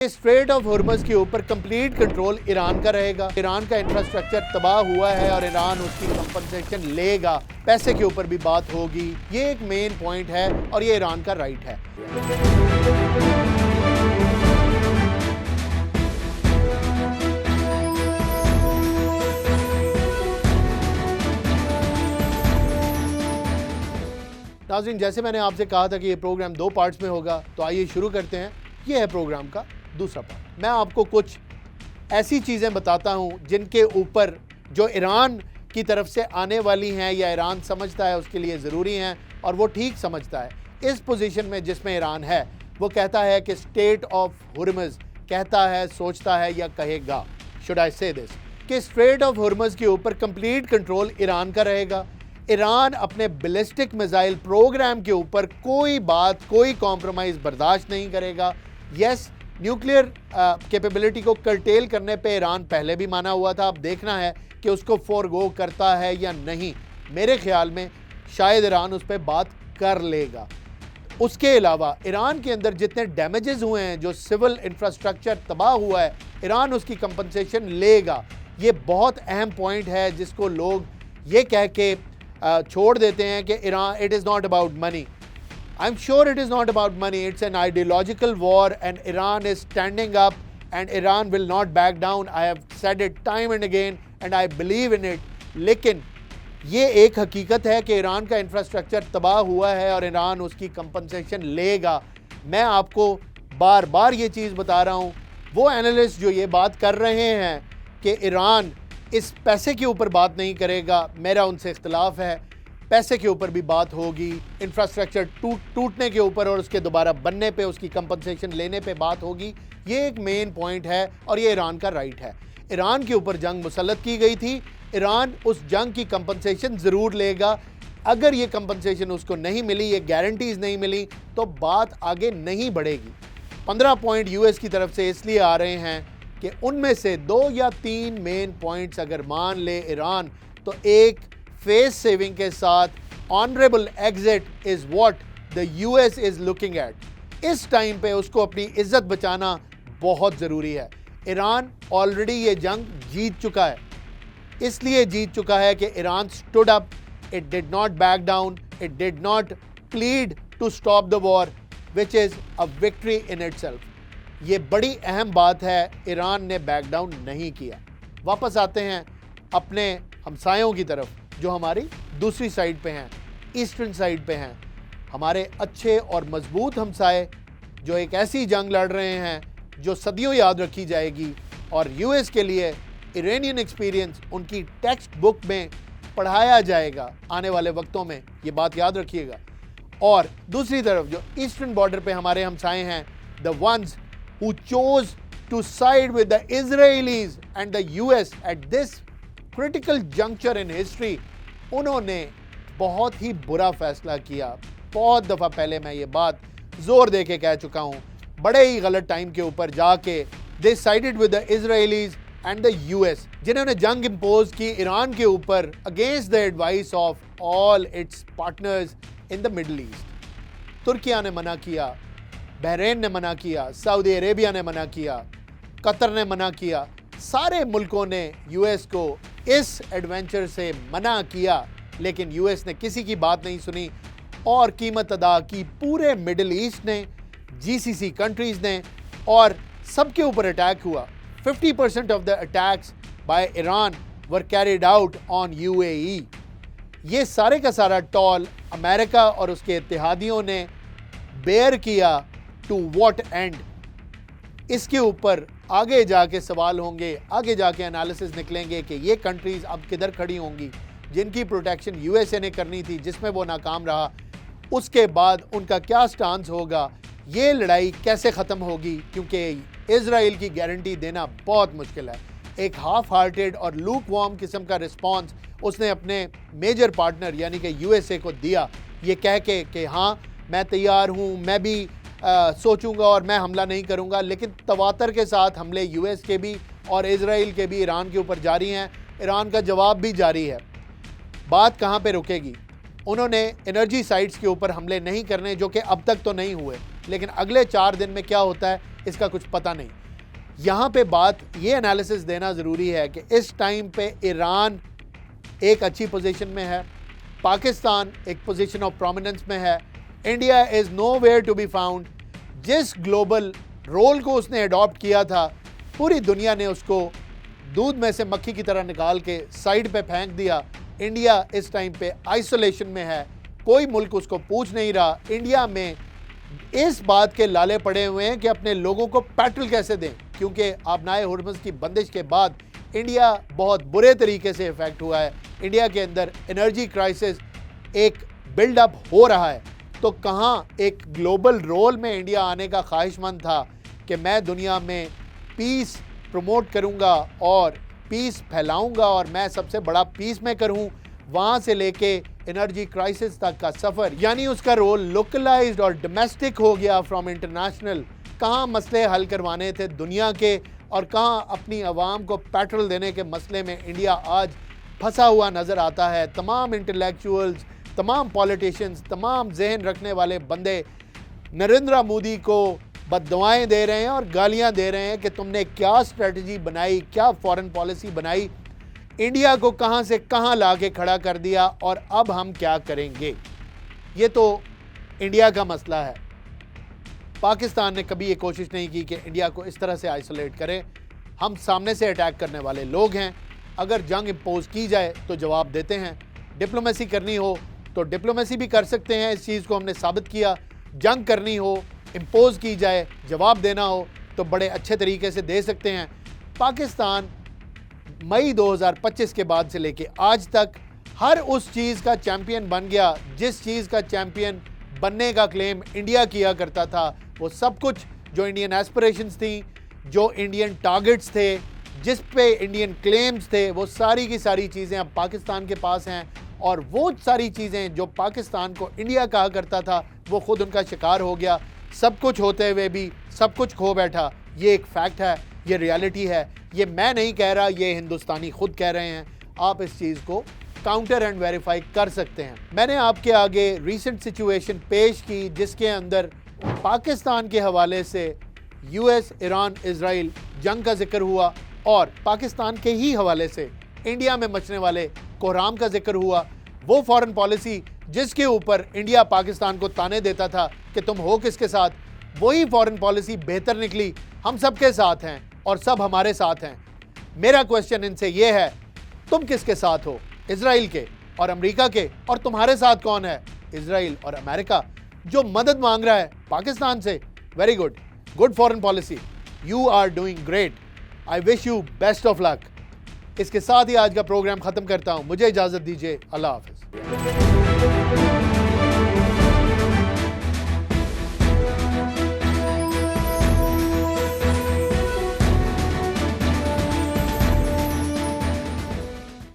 Straight of हॉर्मज़ के ऊपर complete control Iran का रहेगा। ईरान का इंफ्रास्ट्रक्चर तबाह हुआ है और ईरान उसकी कंपनसेशन लेगा। पैसे के ऊपर भी बात होगी। ये एक मेन पॉइंट है और ये ईरान का राइट है। नाज़रीन, जैसे मैंने आपसे कहा था कि ये प्रोग्राम 2 पार्ट्स में होगा, तो आइए शुरू करते हैं। ये है प्रोग्राम का दूसरा पार्ट। मैं आपको कुछ ऐसी चीज़ें बताता हूँ जिनके ऊपर जो ईरान की तरफ से आने वाली हैं या ईरान समझता है उसके लिए ज़रूरी हैं और वो ठीक समझता है। इस पोजीशन में जिसमें ईरान है, वो कहता है कि स्टेट ऑफ हॉर्मज़ कहता है, सोचता है या कहेगा, शुड आई से दिस, कि स्ट्रेट ऑफ हॉर्मज़ के ऊपर कंप्लीट कंट्रोल ईरान का रहेगा। ईरान अपने बैलिस्टिक मिसाइल प्रोग्राम के ऊपर कोई बात, कोई कॉम्प्रोमाइज़ बर्दाश्त नहीं करेगा। यस, न्यूक्लियर कैपेबिलिटी को कर्टेल करने पे ईरान पहले भी माना हुआ था। अब देखना है कि उसको फोरगो करता है या नहीं। मेरे ख्याल में शायद ईरान उस पर बात कर लेगा। उसके अलावा ईरान के अंदर जितने डैमेजेस हुए हैं, जो सिविल इंफ्रास्ट्रक्चर तबाह हुआ है, ईरान उसकी कंपनसेशन लेगा। ये बहुत अहम पॉइंट है जिसको लोग ये कह के छोड़ देते हैं कि Iran, it is not about money. I'm sure it is not about money. It's an ideological war and Iran is standing up and Iran will not back down. I have said it time and again and I believe in it. लेकिन ये एक हकीकत है कि Iran का infrastructure तबाह हुआ है और ईरान उसकी कंपनसेशन लेगा। मैं आपको बार बार ये चीज़ बता रहा हूँ। वो एनालिस्ट जो ये बात कर रहे हैं कि ईरान इस पैसे के ऊपर बात नहीं करेगा, मेरा उनसे इख्तिलाफ है। पैसे के ऊपर भी बात होगी, इंफ्रास्ट्रक्चर टूटने के ऊपर और उसके दोबारा बनने पे, उसकी कंपनसेशन लेने पे बात होगी। ये एक मेन पॉइंट है और ये ईरान का राइट है। ईरान के ऊपर जंग मुसल्लत की गई थी, ईरान उस जंग की कंपनसेशन ज़रूर लेगा। अगर ये कंपनसेशन उसको नहीं मिली, ये गारंटीज़ नहीं मिली, तो बात आगे नहीं बढ़ेगी। 15 पॉइंट यूएस की तरफ से इसलिए आ रहे हैं कि उनमें से 2 या 3 मेन पॉइंट्स अगर मान ले ईरान, तो एक फेस सेविंग के साथ honourable exit is what the US is looking at. इस टाइम पे उसको अपनी इज्जत बचाना बहुत ज़रूरी है। ईरान ऑलरेडी ये जंग जीत चुका है, इसलिए जीत चुका है कि Iran stood up, it did not back down, it did not plead to stop the war, which is a victory in itself. ये बड़ी अहम बात है, ईरान ने बैक डाउन नहीं किया। वापस आते हैं अपने हमसायों की तरफ जो हमारी दूसरी साइड पे हैं, ईस्टर्न साइड पे हैं। हमारे अच्छे और मजबूत हमसाए जो एक ऐसी जंग लड़ रहे हैं जो सदियों याद रखी जाएगी और यूएस के लिए इरानियन एक्सपीरियंस उनकी टेक्स्ट बुक में पढ़ाया जाएगा आने वाले वक्तों में, ये बात याद रखिएगा। और दूसरी तरफ जो ईस्टर्न बॉर्डर पे हमारे हमसाए हैं, the ones who chose to side with the Israelis and the US at this critical juncture in history, उन्होंने बहुत ही बुरा फैसला किया। बहुत दफ़ा पहले मैं ये बात जोर दे के कह चुका हूँ। बड़े ही गलत टाइम के ऊपर जाके they sided with the Israelis and the US, जिन्होंने जंग इम्पोज की ईरान के ऊपर against the advice of all its partners in the Middle East. Turkiye ने मना किया, बहरीन ने मना किया, सऊदी अरेबिया ने मना किया, कतर ने मना किया। सारे मुल्कों ने यूएस को इस एडवेंचर से मना किया, लेकिन यूएस ने किसी की बात नहीं सुनी और कीमत अदा की पूरे मिडिल ईस्ट ने, जीसीसी कंट्रीज़ ने, और सबके ऊपर अटैक हुआ। 50% of the attacks by Iran were carried out on UAE. ये सारे का सारा टॉल अमेरिका और उसके इत्तेहादियों ने बेयर किया। To what end? इसके ऊपर आगे जाके सवाल होंगे, आगे जाके एनालिसिस निकलेंगे कि ये कंट्रीज़ अब किधर खड़ी होंगी। जिनकी प्रोटेक्शन यूएसए ने करनी थी, जिसमें वो नाकाम रहा, उसके बाद उनका क्या स्टांस होगा, ये लड़ाई कैसे ख़त्म होगी, क्योंकि इजराइल की गारंटी देना बहुत मुश्किल है। एक हाफ हार्टेड और लूक वार्म किस्म का रिस्पॉन्स उसने अपने मेजर पार्टनर यानी कि यूएसए को दिया, ये कह के कि हाँ मैं तैयार हूँ, मैं भी सोचूंगा और मैं हमला नहीं करूंगा। लेकिन तवातर के साथ हमले यूएस के भी और इजराइल के भी ईरान के ऊपर जारी हैं। ईरान का जवाब भी जारी है। बात कहाँ पे रुकेगी? उन्होंने एनर्जी साइट्स के ऊपर हमले नहीं करने, जो कि अब तक तो नहीं हुए, लेकिन अगले 4 दिन में क्या होता है इसका कुछ पता नहीं। यहाँ पे बात ये एनालिसिस देना ज़रूरी है कि इस टाइम पे ईरान एक अच्छी पोजीशन में है, पाकिस्तान एक पोजीशन ऑफ प्रोमिनेंस में है, India is nowhere to be found. जिस ग्लोबल रोल को उसने अडॉप्ट किया था, पूरी दुनिया ने उसको दूध में से मक्खी की तरह निकाल के साइड पे फेंक दिया। इंडिया इस टाइम पे आइसोलेशन में है, कोई मुल्क उसको पूछ नहीं रहा। इंडिया में इस बात के लाले पड़े हुए हैं कि अपने लोगों को पेट्रोल कैसे दें, क्योंकि आबनाए हुर्मुज़ की बंदिश के बाद इंडिया बहुत बुरे तरीके से इफेक्ट हुआ है। इंडिया के अंदर एनर्जी क्राइसिस एक बिल्डअप हो रहा है। तो कहाँ एक ग्लोबल रोल में इंडिया आने का ख्वाहिशमंद था कि मैं दुनिया में पीस प्रमोट करूँगा और पीस फैलाऊँगा और मैं सबसे बड़ा पीस मेकर हूँ, वहाँ से लेके एनर्जी क्राइसिस तक का सफ़र, यानी उसका रोल लोकलाइज्ड और डोमेस्टिक हो गया फ्रॉम इंटरनेशनल। कहाँ मसले हल करवाने थे दुनिया के और कहाँ अपनी आवाम को पेट्रोल देने के मसले में इंडिया आज फंसा हुआ नज़र आता है। तमाम इंटेलेक्चुअल्स, तमाम पॉलिटिशियंस, तमाम जहन रखने वाले बंदे नरेंद्र मोदी को बद्दुआएं दे रहे हैं और गालियां दे रहे हैं कि तुमने क्या स्ट्रेटजी बनाई, क्या फॉरेन पॉलिसी बनाई, इंडिया को कहां से कहां लाके खड़ा कर दिया और अब हम क्या करेंगे। ये तो इंडिया का मसला है। पाकिस्तान ने कभी ये कोशिश नहीं की कि इंडिया को इस तरह से आइसोलेट करें। हम सामने से अटैक करने वाले लोग हैं। अगर जंग इम्पोज की जाए तो जवाब देते हैं, डिप्लोमेसी करनी हो तो डिप्लोमेसी भी कर सकते हैं, इस चीज़ को हमने साबित किया। जंग करनी हो, इम्पोज की जाए, जवाब देना हो तो बड़े अच्छे तरीके से दे सकते हैं। पाकिस्तान मई 2025 के बाद से लेके आज तक हर उस चीज़ का चैम्पियन बन गया जिस चीज़ का चैम्पियन बनने का क्लेम इंडिया किया करता था। वो सब कुछ जो इंडियन एस्पिरेशंस थी, जो इंडियन टारगेट्स थे, जिस पे इंडियन क्लेम्स थे, वो सारी की सारी चीज़ें अब पाकिस्तान के पास हैं। और वो सारी चीज़ें जो पाकिस्तान को इंडिया कहा करता था, वो खुद उनका शिकार हो गया। सब कुछ होते हुए भी सब कुछ खो बैठा। ये एक फैक्ट है, ये रियलिटी है। ये मैं नहीं कह रहा, ये हिंदुस्तानी खुद कह रहे हैं। आप इस चीज़ को काउंटर एंड वेरीफाई कर सकते हैं। मैंने आपके आगे रीसेंट सिचुएशन पेश की जिसके अंदर पाकिस्तान के हवाले से यूएस, ईरान, इजराइल जंग का जिक्र हुआ और पाकिस्तान के ही हवाले से इंडिया में मचने वाले कोहराम का जिक्र हुआ। वो फॉरेन पॉलिसी जिसके ऊपर इंडिया पाकिस्तान को ताने देता था कि तुम हो किसके साथ, वही फॉरेन पॉलिसी बेहतर निकली। हम सबके साथ हैं और सब हमारे साथ हैं। मेरा क्वेश्चन इनसे ये है, तुम किसके साथ हो? इजराइल के और अमेरिका के? और तुम्हारे साथ कौन है? इजराइल और अमेरिका जो मदद मांग रहा है पाकिस्तान से। Very good, good foreign policy, you are doing great, I wish you best of luck. इसके साथ ही आज का प्रोग्राम खत्म करता हूं। मुझे इजाजत दीजिए, अल्लाह हाफिज।